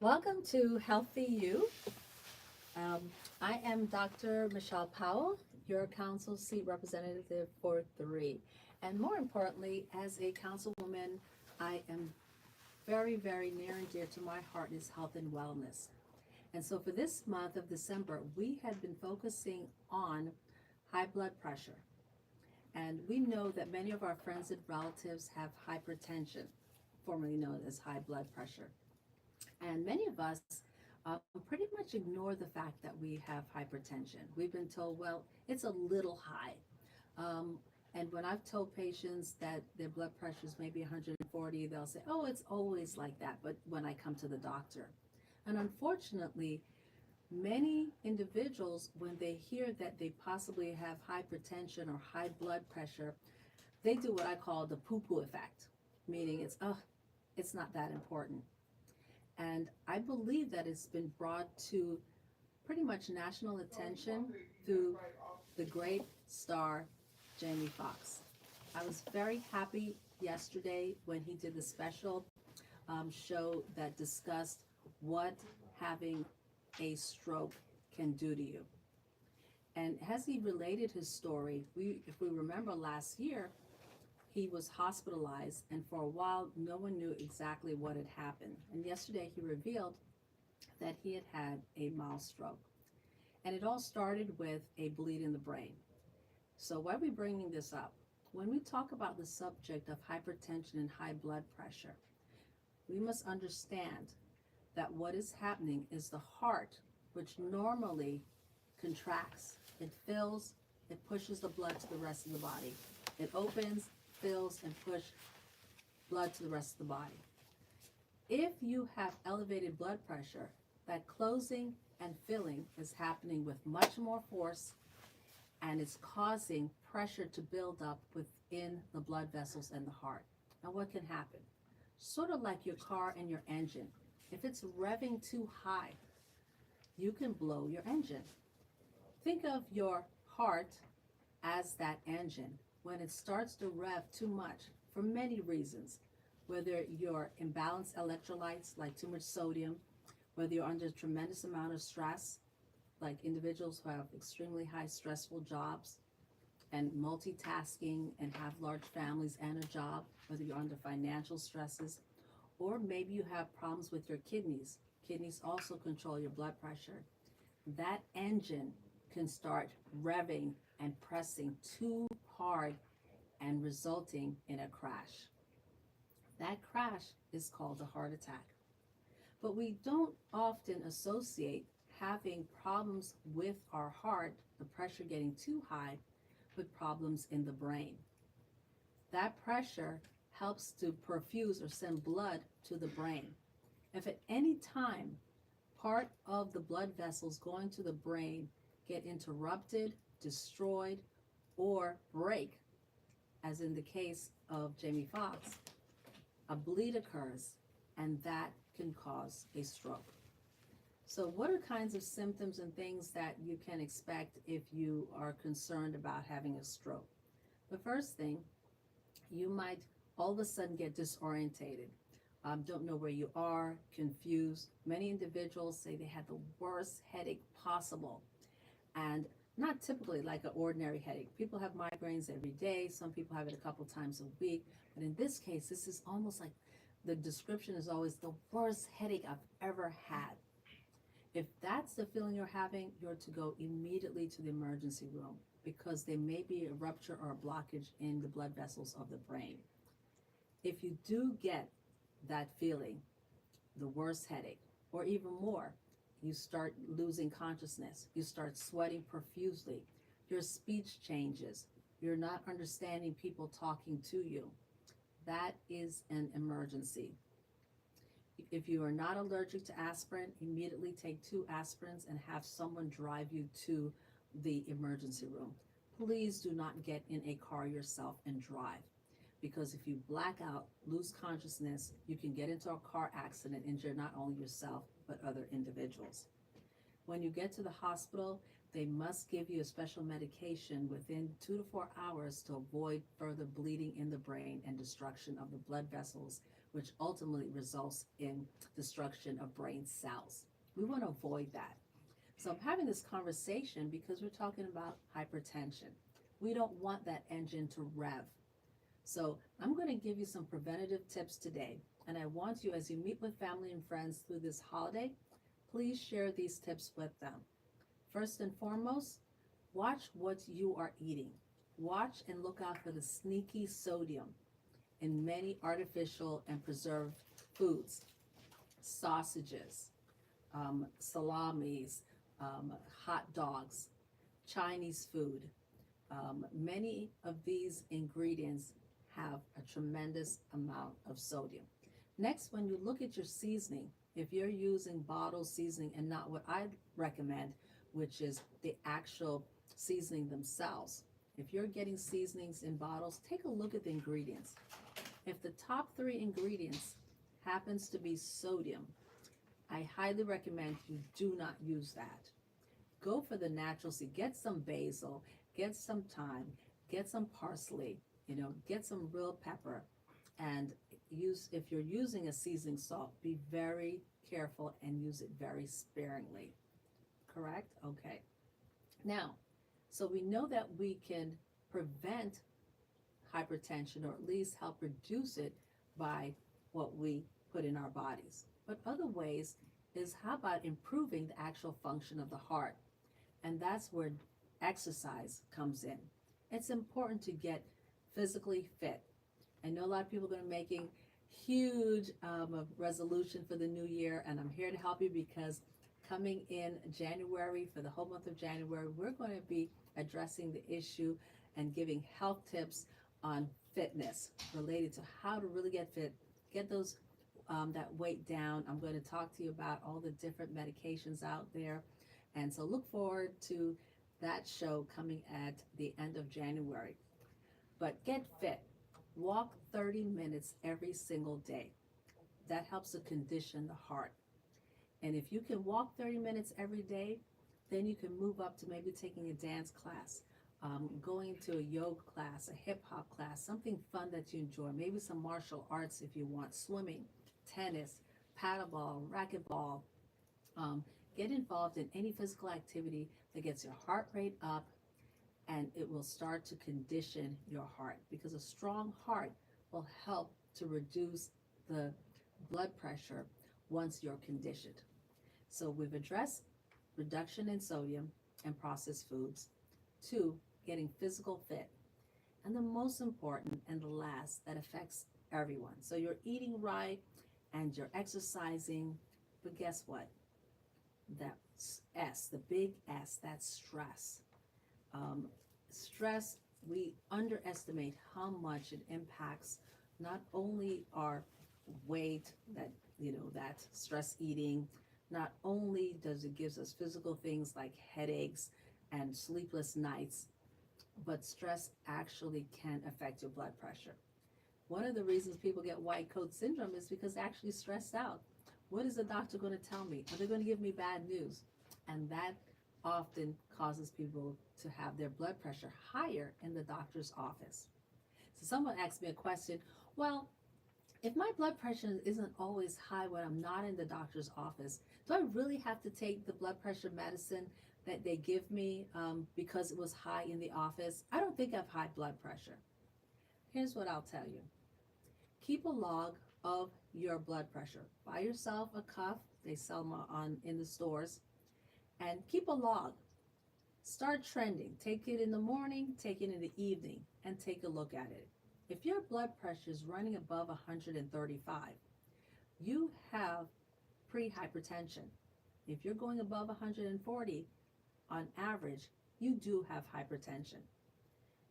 Welcome to Healthy You. Um, I am Dr. Michelle Powell, your council seat representative for 3. And more importantly, as a councilwoman, I am very, very near and dear to my heart is health and wellness. And so for this month of December, we have been focusing on high blood pressure. And we know that many of our friends and relatives have hypertension, formerly known as high blood pressure. And many of us pretty much ignore the fact that we have hypertension. We've been told, well, it's a little high. Um, and when I've told patients that their blood pressure is maybe 140, they'll say, oh, it's always like that, but when I come to the doctor. And unfortunately, many individuals, when they hear that they possibly have hypertension or high blood pressure, they do what I call the poo-poo effect, meaning it's not that important. And I believe that it's been brought to pretty much national attention through the great star Jamie Foxx. I was very happy yesterday when he did the special show that discussed what having a stroke can do to you. And as he related his story, if we remember last year, he was hospitalized, and for a while, no one knew exactly what had happened. And yesterday, he revealed that he had had a mild stroke. And it all started with a bleed in the brain. So why are we bringing this up? When we talk about the subject of hypertension and high blood pressure, we must understand that what is happening is the heart, which normally contracts, it fills, it pushes the blood to the rest of the body. It opens, fills, and push blood to the rest of the body. If you have elevated blood pressure, that closing and filling is happening with much more force, and it's causing pressure to build up within the blood vessels and the heart. Now what can happen? Sort of like your car and your engine. If it's revving too high, you can blow your engine. Think of your heart as that engine. When it starts to rev too much, for many reasons, whether you're imbalanced electrolytes like too much sodium, whether you're under a tremendous amount of stress, like individuals who have extremely high stressful jobs and multitasking and have large families and a job, whether you're under financial stresses, or maybe you have problems with your kidneys. Kidneys also control your blood pressure. That engine can start revving and pressing too hard and resulting in a crash. That crash is called a heart attack. But we don't often associate having problems with our heart, the pressure getting too high, with problems in the brain. That pressure helps to perfuse or send blood to the brain. If at any time part of the blood vessels going to the brain get interrupted, destroyed, or break, as in the case of Jamie Foxx, a bleed occurs, and that can cause a stroke. So what are kinds of symptoms and things that you can expect if you are concerned about having a stroke? The first thing, you might all of a sudden get disorientated, don't know where you are, confused. Many individuals say they had the worst headache possible, and not typically like an ordinary headache. People have migraines every day. Some people have it a couple times a week. But in this case, this is almost like the description is always the worst headache I've ever had. If that's the feeling you're having, you're to go immediately to the emergency room because there may be a rupture or a blockage in the blood vessels of the brain. If you do get that feeling, the worst headache, or even more, you start losing consciousness, you start sweating profusely, your speech changes, you're not understanding people talking to you, that is an emergency. If you are not allergic to aspirin, immediately take 2 aspirins and have someone drive you to the emergency room. Please do not get in a car yourself and drive, because if you black out, lose consciousness, you can get into a car accident, injure not only yourself, but other individuals. When you get to the hospital, they must give you a special medication within 2 to 4 hours to avoid further bleeding in the brain and destruction of the blood vessels, which ultimately results in destruction of brain cells. We want to avoid that. So I'm having this conversation because we're talking about hypertension. We don't want that engine to rev. So I'm going to give you some preventative tips today. And I want you, as you meet with family and friends through this holiday, please share these tips with them. First and foremost, watch what you are eating. Watch and look out for the sneaky sodium in many artificial and preserved foods, sausages, salamis, hot dogs, Chinese food. Many of these ingredients have a tremendous amount of sodium. Next, when you look at your seasoning, if you're using bottled seasoning and not what I recommend, which is the actual seasoning themselves, if you're getting seasonings in bottles, take a look at the ingredients. If the top 3 ingredients happens to be sodium, I highly recommend you do not use that. Go for the natural seed. Get some basil, get some thyme, get some parsley, get some real pepper, and if you're using a seasoning salt, be very careful and use it very sparingly. Correct? Okay. Now, so we know that we can prevent hypertension, or at least help reduce it by what we put in our bodies. But other ways is, how about improving the actual function of the heart? And that's where exercise comes in. It's important to get physically fit. I know a lot of people are going to be making huge resolution for the new year, and I'm here to help you because coming in January, for the whole month of January, we're going to be addressing the issue and giving health tips on fitness related to how to really get fit, get those that weight down. I'm going to talk to you about all the different medications out there, and so look forward to that show coming at the end of January. But get fit. Walk 30 minutes every single day. That helps to condition the heart. And if you can walk 30 minutes every day, then you can move up to maybe taking a dance class, going to a yoga class, a hip hop class, something fun that you enjoy, maybe some martial arts if you want, swimming, tennis, paddleball, racquetball. Get involved in any physical activity that gets your heart rate up, and it will start to condition your heart, because a strong heart will help to reduce the blood pressure once you're conditioned. So we've addressed reduction in sodium and processed foods. 2, getting physical fit. And the most important and the last that affects everyone. So you're eating right and you're exercising, but guess what? That S, the big S, that's stress. Stress, we underestimate how much it impacts not only our weight, that stress eating, not only does it gives us physical things like headaches and sleepless nights, but stress actually can affect your blood pressure. One of the reasons people get white coat syndrome is because they're actually stressed out. What is the doctor going to tell me? Are they going to give me bad news? And that often causes people to have their blood pressure higher in the doctor's office. So someone asked me a question, well, if my blood pressure isn't always high when I'm not in the doctor's office, do I really have to take the blood pressure medicine that they give me because it was high in the office? I don't think I have high blood pressure. Here's what I'll tell you. Keep a log of your blood pressure. Buy yourself a cuff. They sell them in the stores. And keep a log. Start trending. Take it in the morning, take it in the evening, and take a look at it. If your blood pressure is running above 135, you have pre-hypertension. If you're going above 140, on average, you do have hypertension.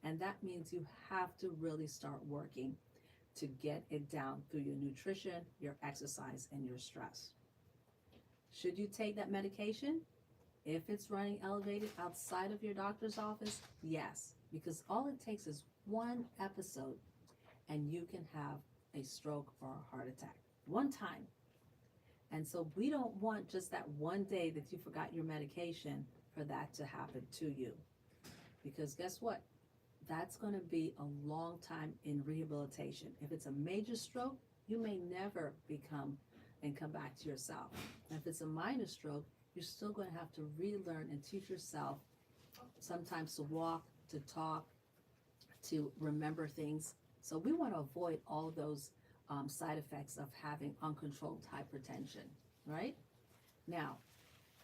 And that means you have to really start working to get it down through your nutrition, your exercise, and your stress. Should you take that medication? If it's running elevated outside of your doctor's office, yes, because all it takes is one episode and you can have a stroke or a heart attack. One time. And so we don't want just that one day that you forgot your medication for that to happen to you. Because guess what? That's going to be a long time in rehabilitation. If it's a major stroke, you may never become and come back to yourself. And if it's a minor stroke, you're still going to have to relearn and teach yourself sometimes to walk, to talk, to remember things. So we want to avoid all those side effects of having uncontrolled hypertension, right? Now,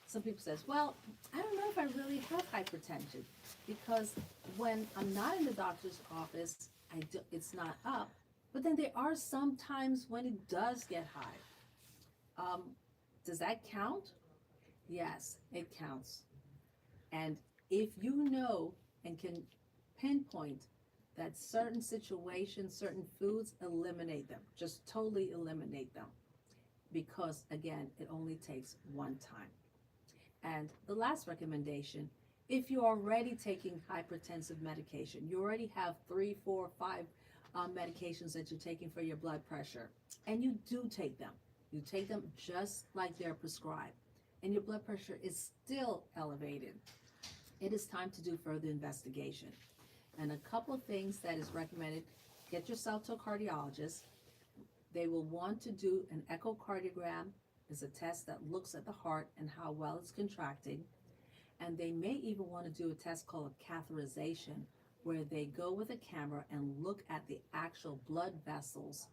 some people says, well, I don't know if I really have hypertension because when I'm not in the doctor's office, it's not up. But then there are some times when it does get high. Does that count? Yes, it counts. And if you know and can pinpoint that certain situations, certain foods, eliminate them. Just totally eliminate them. Because again, it only takes one time. And the last recommendation, if you're already taking hypertensive medication, you already have 3, 4, 5 medications that you're taking for your blood pressure, and you do take them. You take them just like they're prescribed, and your blood pressure is still elevated. It is time to do further investigation. And a couple of things that is recommended, get yourself to a cardiologist. They will want to do an echocardiogram. It's a test that looks at the heart and how well it's contracting. And they may even want to do a test called a catheterization, where they go with a camera and look at the actual blood vessels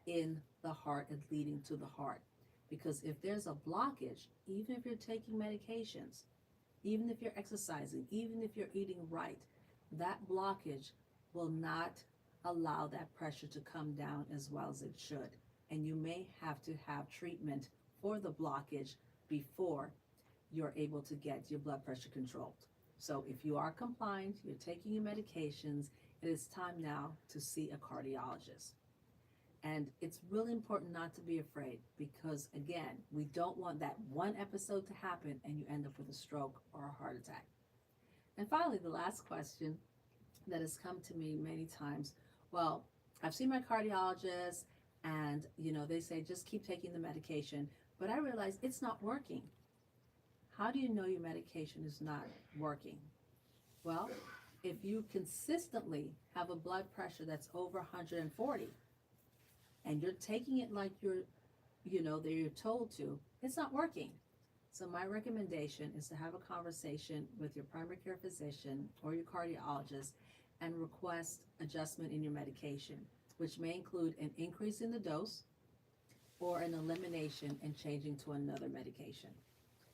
in the heart and leading to the heart. Because if there's a blockage, even if you're taking medications, even if you're exercising, even if you're eating right, that blockage will not allow that pressure to come down as well as it should. And you may have to have treatment for the blockage before you're able to get your blood pressure controlled. So if you are compliant, you're taking your medications, it is time now to see a cardiologist. And it's really important not to be afraid because, again, we don't want that one episode to happen and you end up with a stroke or a heart attack. And finally, the last question that has come to me many times, well, I've seen my cardiologist and, they say just keep taking the medication, but I realize it's not working. How do you know your medication is not working? Well, if you consistently have a blood pressure that's over 140 and you're taking it like you're told to, it's not working. So my recommendation is to have a conversation with your primary care physician or your cardiologist and request adjustment in your medication, which may include an increase in the dose or an elimination and changing to another medication.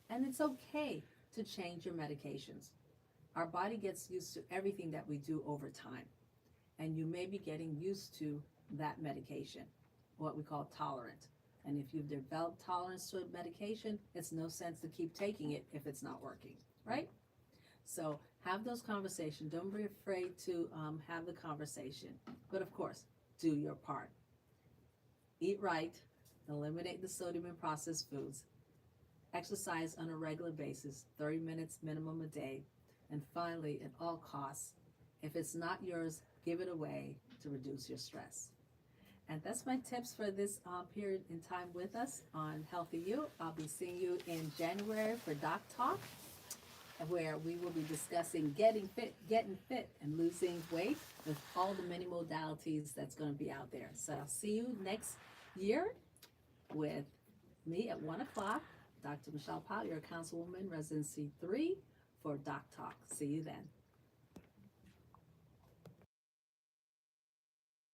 And it's okay to change your medications. Our body gets used to everything that we do over time. And you may be getting used to that medication, what we call tolerant. And if you've developed tolerance to a medication, it's no sense to keep taking it if it's not working, right? So have those conversations. Don't be afraid to have the conversation. But of course, do your part. Eat right, eliminate the sodium in processed foods, exercise on a regular basis, 30 minutes minimum a day, and finally, at all costs, if it's not yours, give it away to reduce your stress. And that's my tips for this period in time with us on Healthy You. I'll be seeing you in January for Doc Talk, where we will be discussing getting fit, and losing weight with all the many modalities that's going to be out there. So I'll see you next year with me at 1 o'clock. Dr. Michelle Powell, your Councilwoman, Residency 3 for Doc Talk. See you then.